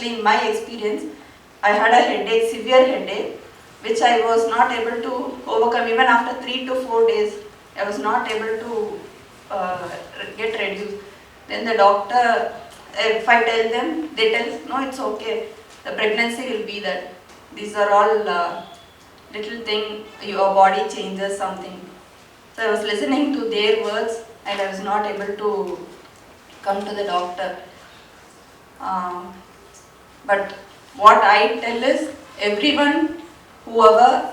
actually in my experience, I had a headache, severe headache, which I was not able to overcome. Even after 3 to 4 days, I was not able to get reduced. Then the doctor, if I tell them, they tell, no, it's okay, the pregnancy will be that. These are all little thing, your body changes something. So I was listening to their words and I was not able to come to the doctor. But what I tell is, everyone, whoever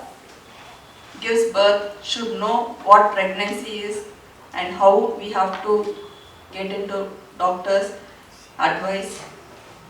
gives birth should know what pregnancy is and how we have to get into doctor's advice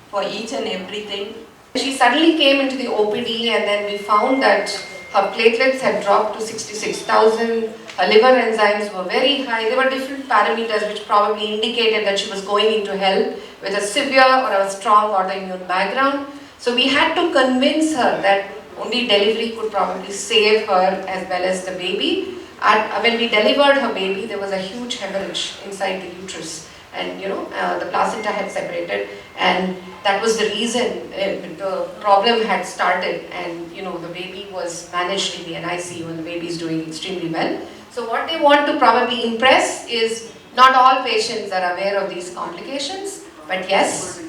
for each and everything. She suddenly came into the OPD and then we found that her platelets had dropped to 66,000, her liver enzymes were very high. There were different parameters which probably indicated that she was going into hell with a severe or a strong autoimmune background. So we had to convince her that only delivery could probably save her as well as the baby. And when we delivered her baby, there was a huge hemorrhage inside the uterus. And the placenta had separated, and that was the reason the problem had started. And the baby was managed in the NICU, and the baby is doing extremely well. So what they want to probably impress is not all patients are aware of these complications, but yes,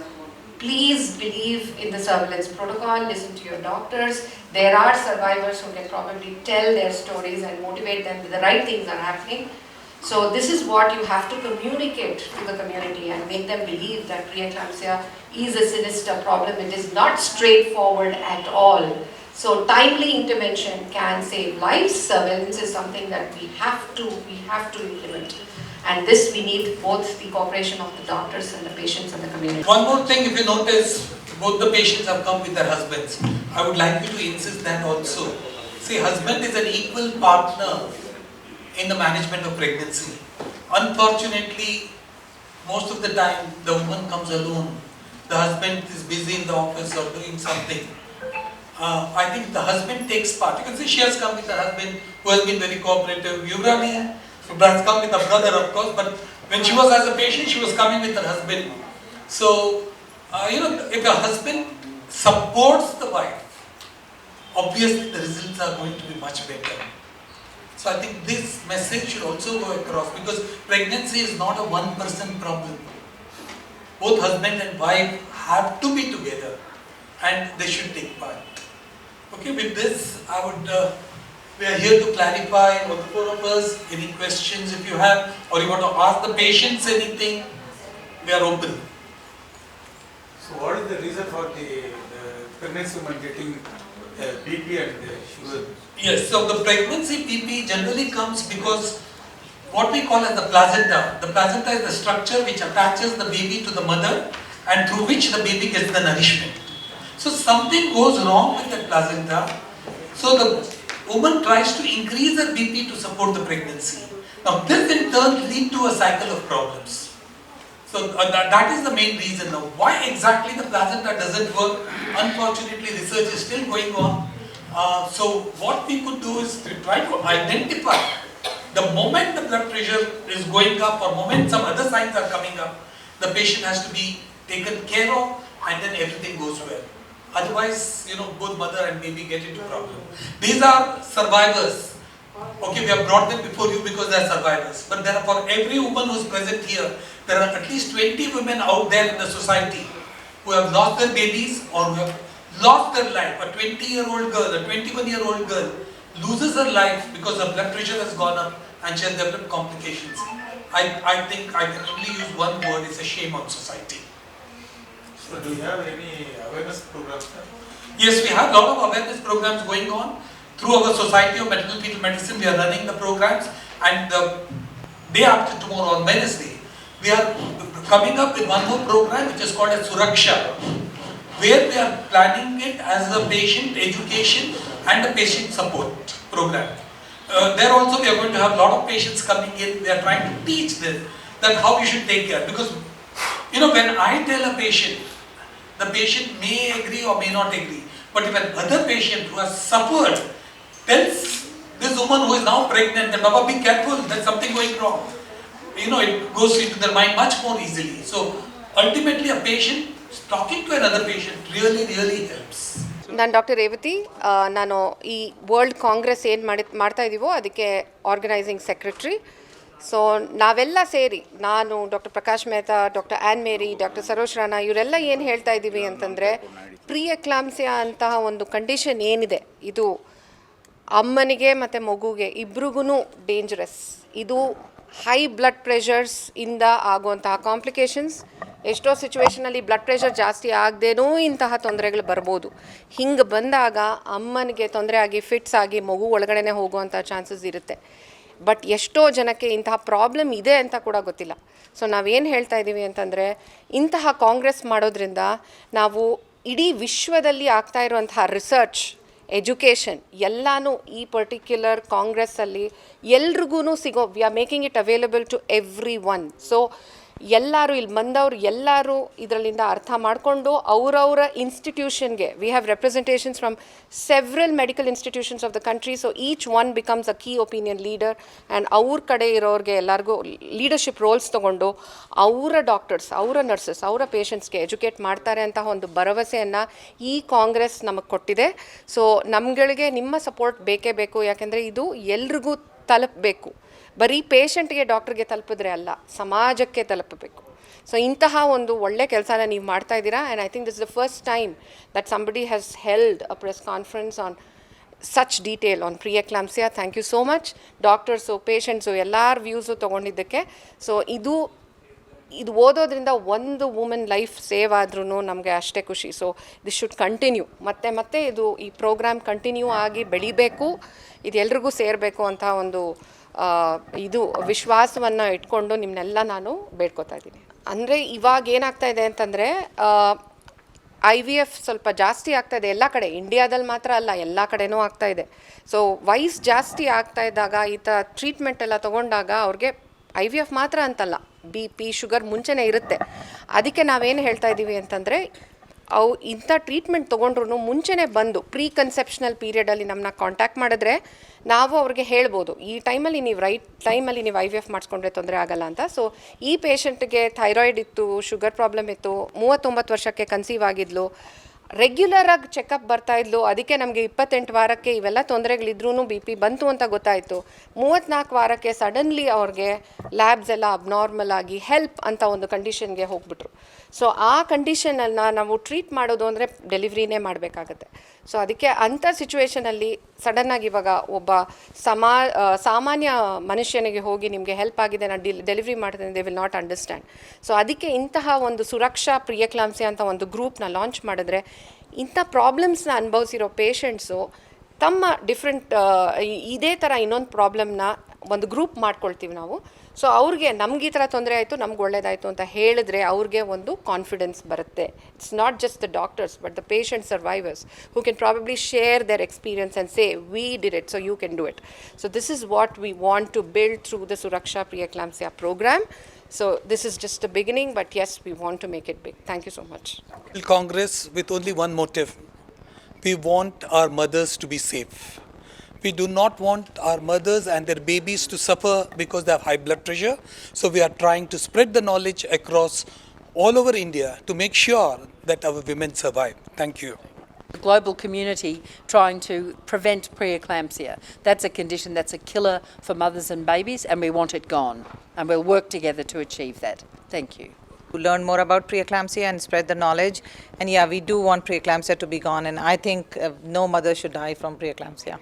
please believe in the surveillance protocol, listen to your doctors. There are survivors who can probably tell their stories and motivate them that the right things are happening. So this is what you have to communicate to the community and make them believe that pre-eclampsia is a sinister problem. It is not straightforward at all. So timely intervention can save lives. Surveillance is something that we have to implement. And this we need both the cooperation of the doctors and the patients and the community. One more thing, if you notice, both the patients have come with their husbands. I would like you to insist that also. See, husband is an equal partner in the management of pregnancy. Unfortunately, most of the time the woman comes alone. The husband is busy in the office or doing something. I think the husband takes part. You can see she has come with her husband who has been very cooperative. Yuvrani has come with her brother, of course, but when she was as a patient, she was coming with her husband. So, if the husband supports the wife, obviously the results are going to be much better. So I think this message should also go across, because pregnancy is not a one-person problem. Both husband and wife have to be together and they should take part. Okay, with this, we are here to clarify all the four of us. Any questions if you have, or you want to ask the patients anything, we are open. So what is the reason for the pregnancy woman getting BP and sugar? Yes, so the pregnancy BP generally comes because what we call as the placenta. The placenta is the structure which attaches the baby to the mother and through which the baby gets the nourishment. So something goes wrong with the placenta. So the woman tries to increase her BP to support the pregnancy. Now this in turn leads to a cycle of problems. So that is the main reason. Now why exactly the placenta doesn't work? Unfortunately, research is still going on. So what we could do is to try to identify the moment the blood pressure is going up or moment some other signs are coming up, the patient has to be taken care of and then everything goes well. Otherwise, both mother and baby get into problem. These are survivors. Okay, we have brought them before you because they are survivors. But there are, for every woman who is present here, there are at least 20 women out there in the society who have lost their babies or who have lost their life. A 20-year-old girl, a 21-year-old girl loses her life because her blood pressure has gone up and she has developed complications. I think I can only use one word, it's a shame on society. So do you have any awareness programs? Yes, we have a lot of awareness programs going on. Through our Society of Maternal Fetal Medicine, we are running the programs, and the day after tomorrow, on Wednesday, we are coming up with one more program which is called as Suraksha, where we are planning it as a patient education and a patient support program. There also we are going to have a lot of patients coming in. We are trying to teach them that how you should take care, because when I tell a patient, the patient may agree or may not agree, but if another patient who has suffered tells this woman who is now pregnant that Baba, be careful, there's something going wrong, it goes into their mind much more easily. So ultimately a patient talking to another patient really, really helps. ನಾನು doctor Revathi, ನಾನು ಈ world Congress ಏನು ಮಾಡ್ತಾ ಇದ್ದೀವೋ ಅದಕ್ಕೆ organising secretary. So ನಾವೆಲ್ಲ ಸೇರಿ, ನಾನು doctor Prakash Mehta, doctor an Mary, doctor Saroj Rana, ಇವರೆಲ್ಲ ಏನು ಹೇಳ್ತಾ ಇದ್ದೀವಿ ಅಂತಂದರೆ, ಪ್ರೀ-ಎಕ್ಲಾಂಪ್ಸಿಯಾ ಅಂತಹ ಒಂದು ಕಂಡೀಷನ್ ಏನಿದೆ, ಇದು ಅಮ್ಮನಿಗೆ ಮತ್ತು ಮಗುಗೆ ಇಬ್ರಿಗೂ ಡೇಂಜರಸ್. ಇದು ಹೈ ಬ್ಲಡ್ ಪ್ರೆಷರ್ಸ್ ಇಂದ ಆಗುವಂತಹ ಕಾಂಪ್ಲಿಕೇಶನ್ಸ್. ಎಷ್ಟೋ ಸಿಚುವೇಷನಲ್ಲಿ ಬ್ಲಡ್ ಪ್ರೆಷರ್ ಜಾಸ್ತಿ ಆಗದೇನೂ ಇಂತಹ ತೊಂದರೆಗಳು ಬರ್ಬೋದು. ಹಿಂಗೆ ಬಂದಾಗ ಅಮ್ಮನಿಗೆ ತೊಂದರೆ ಆಗಿ ಫಿಟ್ಸ್ ಆಗಿ ಮಗು ಒಳಗಡೆ ಹೋಗುವಂಥ ಚಾನ್ಸಸ್ ಇರುತ್ತೆ. ಬಟ್ ಎಷ್ಟೋ ಜನಕ್ಕೆ ಇಂತಹ ಪ್ರಾಬ್ಲಮ್ ಇದೆ ಅಂತ ಕೂಡ ಗೊತ್ತಿಲ್ಲ. ಸೊ ನಾವೇನು ಹೇಳ್ತಾ ಇದ್ದೀವಿ ಅಂತಂದರೆ, ಇಂತಹ ಕಾಂಗ್ರೆಸ್ ಮಾಡೋದ್ರಿಂದ ನಾವು ಇಡೀ ವಿಶ್ವದಲ್ಲಿ ಆಗ್ತಾ ಇರುವಂತಹ ರಿಸರ್ಚ್, ಎಜುಕೇಷನ್ ಎಲ್ಲನೂ ಈ ಪರ್ಟಿಕ್ಯುಲರ್ ಕಾಂಗ್ರೆಸ್ಸಲ್ಲಿ ಎಲ್ರಿಗೂ ಸಿಗೋ, we are making it available to everyone. So ಎಲ್ಲರೂ ಇಲ್ಲಿ ಬಂದವರು ಎಲ್ಲರೂ ಇದರಲ್ಲಿಂದ ಅರ್ಥ ಮಾಡಿಕೊಂಡು ಅವರವರ ಇನ್ಸ್ಟಿಟ್ಯೂಷನ್ಗೆ, we have representations from several medical institutions of the country. So each one becomes a key opinion leader and ಅವ್ರ ಕಡೆ ಇರೋರಿಗೆ ಎಲ್ಲರಿಗೂ ಲೀಡರ್ಶಿಪ್ ರೋಲ್ಸ್ ತೊಗೊಂಡು ಅವರ ಡಾಕ್ಟರ್ಸ್, ಅವರ ನರ್ಸಸ್, ಅವರ ಪೇಷಂಟ್ಸ್ಗೆ ಎಜುಕೇಟ್ ಮಾಡ್ತಾರೆ ಅಂತ ಒಂದು ಭರವಸೆಯನ್ನು ಈ ಕಾಂಗ್ರೆಸ್ ನಮಗೆ ಕೊಟ್ಟಿದೆ. ಸೊ ನಮ್ಗಳಿಗೆ ನಿಮ್ಮ ಸಪೋರ್ಟ್ ಬೇಕೇ ಬೇಕು, ಯಾಕೆಂದರೆ ಇದು ಎಲ್ರಿಗೂ ತಲುಪಬೇಕು. ಬರೀ ಪೇಷಂಟ್ಗೆ, ಡಾಕ್ಟ್ರಿಗೆ ತಲುಪಿದ್ರೆ ಅಲ್ಲ, ಸಮಾಜಕ್ಕೆ ತಲುಪಬೇಕು. ಸೊ ಇಂತಹ ಒಂದು ಒಳ್ಳೆ ಕೆಲಸನ ನೀವು ಮಾಡ್ತಾ ಇದ್ದೀರಾ. And I think this is the first time that somebody has held a press conference on such detail on pre-eclampsia. Thank you so much. Doctors, patients ಎಲ್ಲರ ವ್ಯೂಸು ತೊಗೊಂಡಿದ್ದಕ್ಕೆ. ಸೊ ಇದು ಓದೋದ್ರಿಂದ ಒಂದು ವುಮೆನ್ ಲೈಫ್ ಸೇವ್ ಆದ್ರೂ ನಮಗೆ ಅಷ್ಟೇ ಖುಷಿ. So this should continue, ಮತ್ತೆ ಈ ಪ್ರೋಗ್ರಾಮ್ ಕಂಟಿನ್ಯೂ ಆಗಿ ಬೆಳಿಬೇಕು, ಇದು ಎಲ್ರಿಗೂ ಸೇರಬೇಕು ಅಂತ ಒಂದು ಇದು ವಿಶ್ವಾಸವನ್ನು ಇಟ್ಕೊಂಡು ನಿಮ್ಮನ್ನೆಲ್ಲ ನಾನು ಬೇಡ್ಕೊತಾ ಇದ್ದೀನಿ. ಅಂದರೆ ಇವಾಗ ಏನಾಗ್ತಾ ಇದೆ ಅಂತಂದರೆ, IVF ಸ್ವಲ್ಪ ಜಾಸ್ತಿ ಆಗ್ತಾಯಿದೆ ಎಲ್ಲ ಕಡೆ, ಇಂಡಿಯಾದಲ್ಲಿ ಮಾತ್ರ ಅಲ್ಲ, ಎಲ್ಲ ಕಡೆನೂ ಆಗ್ತಾಯಿದೆ. ಸೊ ವಯಸ್ಸು ಜಾಸ್ತಿ ಆಗ್ತಾ ಇದ್ದಾಗ ಈ ಥರ ಟ್ರೀಟ್ಮೆಂಟ್ ಎಲ್ಲ ತೊಗೊಂಡಾಗ ಅವ್ರಿಗೆ IVF ಮಾತ್ರ ಅಂತಲ್ಲ, BP, ಶುಗರ್ ಮುಂಚೆನೇ ಇರುತ್ತೆ. ಅದಕ್ಕೆ ನಾವೇನು ಹೇಳ್ತಾ ಇದ್ದೀವಿ ಅಂತಂದರೆ, ಇಂಥ ಟ್ರೀಟ್ಮೆಂಟ್ ತೊಗೊಂಡ್ರು ಮುಂಚೆನೇ ಬಂದು ಪ್ರೀ ಕನ್ಸೆಪ್ಷನಲ್ ಪೀರಿಯಡಲ್ಲಿ ನಮ್ಮನ್ನ ಕಾಂಟ್ಯಾಕ್ಟ್ ಮಾಡಿದ್ರೆ ನಾವು ಅವ್ರಿಗೆ ಹೇಳ್ಬೋದು, ಈ ಟೈಮಲ್ಲಿ ನೀವು ರೈಟ್ ಟೈಮಲ್ಲಿ ನೀವು IVF ಮಾಡಿಸ್ಕೊಂಡ್ರೆ ತೊಂದರೆ ಆಗಲ್ಲ ಅಂತ. ಸೊ ಈ ಪೇಷಂಟ್ಗೆ ಥೈರಾಯ್ಡ್ ಇತ್ತು, ಶುಗರ್ ಪ್ರಾಬ್ಲಮ್ ಇತ್ತು, 39 ವರ್ಷಕ್ಕೆ ಕನ್ಸೀವ್ ಆಗಿದ್ಲು, ರೆಗ್ಯುಲರಾಗಿ ಚೆಕಪ್ ಬರ್ತಾಯಿದ್ಲು. ಅದಕ್ಕೆ ನಮಗೆ 28 ವಾರಕ್ಕೆ ಇವೆಲ್ಲ ತೊಂದರೆಗಳಿದ್ರೂ BP ಬಂತು ಅಂತ ಗೊತ್ತಾಯಿತು. 34 ವಾರಕ್ಕೆ ಸಡನ್ಲಿ ಅವ್ರಿಗೆ ಲ್ಯಾಬ್ಸ್ ಎಲ್ಲ ಅಬ್ನಾರ್ಮಲ್ ಆಗಿ ಹೆಲ್ಪ್ ಅಂತ ಒಂದು ಕಂಡೀಷನ್ಗೆ ಹೋಗ್ಬಿಟ್ರು. ಸೊ ಆ ಕಂಡೀಷನನ್ನು ನಾವು ಟ್ರೀಟ್ ಮಾಡೋದು ಅಂದರೆ ಡೆಲಿವ್ರಿನೇ ಮಾಡಬೇಕಾಗತ್ತೆ. ಸೊ ಅದಕ್ಕೆ ಅಂಥ ಸಿಚುವೇಷನಲ್ಲಿ ಸಡನ್ನಾಗಿ ಇವಾಗ ಒಬ್ಬ ಸಾಮಾನ್ಯ ಮನುಷ್ಯನಿಗೆ ಹೋಗಿ ನಿಮಗೆ ಹೆಲ್ಪ್ ಆಗಿದೆ, ನಾನು ಡೆಲಿವ್ರಿ ಮಾಡ್ತೀನಿ, they will not understand. So ಅದಕ್ಕೆ ಇಂತಹ ಒಂದು ಸುರಕ್ಷಾ ಪ್ರಿಯಕ್ಲಾಂಪ್ಸಿಯಾ ಅಂತ ಒಂದು ಗ್ರೂಪ್ನ ಲಾಂಚ್ ಮಾಡಿದ್ರೆ ಇಂಥ ಪ್ರಾಬ್ಲಮ್ಸ್ನ ಅನುಭವಿಸಿರೋ ಪೇಷಂಟ್ಸು ತಮ್ಮ ಡಿಫ್ರೆಂಟ್ ಇದೇ ಥರ ಇನ್ನೊಂದು ಪ್ರಾಬ್ಲಮ್ನ ಒಂದು ಗ್ರೂಪ್ ಮಾಡ್ಕೊಳ್ತೀವಿ ನಾವು. ಸೊ ಅವ್ರಿಗೆ ನಮ್ಗೆ ಈ ಥರ ತೊಂದರೆ ಆಯಿತು, ನಮ್ಗೆ ಒಳ್ಳೇದಾಯಿತು ಅಂತ ಹೇಳಿದ್ರೆ ಅವ್ರಿಗೆ ಒಂದು ಕಾನ್ಫಿಡೆನ್ಸ್ ಬರುತ್ತೆ. It's not just the doctors but the patient survivors who can probably share their experience and say we did it, so you can do it. So this is what we want to build through the Suraksha preeclampsia programme. So this is just the beginning, but yes, we want to make it big. Thank you so much. Congress with only one motive. We want our mothers to be safe. We do not want our mothers and their babies to suffer because they have high blood pressure. So we are trying to spread the knowledge across all over India to make sure that our women survive. Thank you. The global community trying to prevent pre-eclampsia. That's a condition that's a killer for mothers and babies, and we want it gone. And we'll work together to achieve that. Thank you. To learn more about pre-eclampsia and spread the knowledge. And yeah, we do want pre-eclampsia to be gone, and I think no mother should die from pre-eclampsia.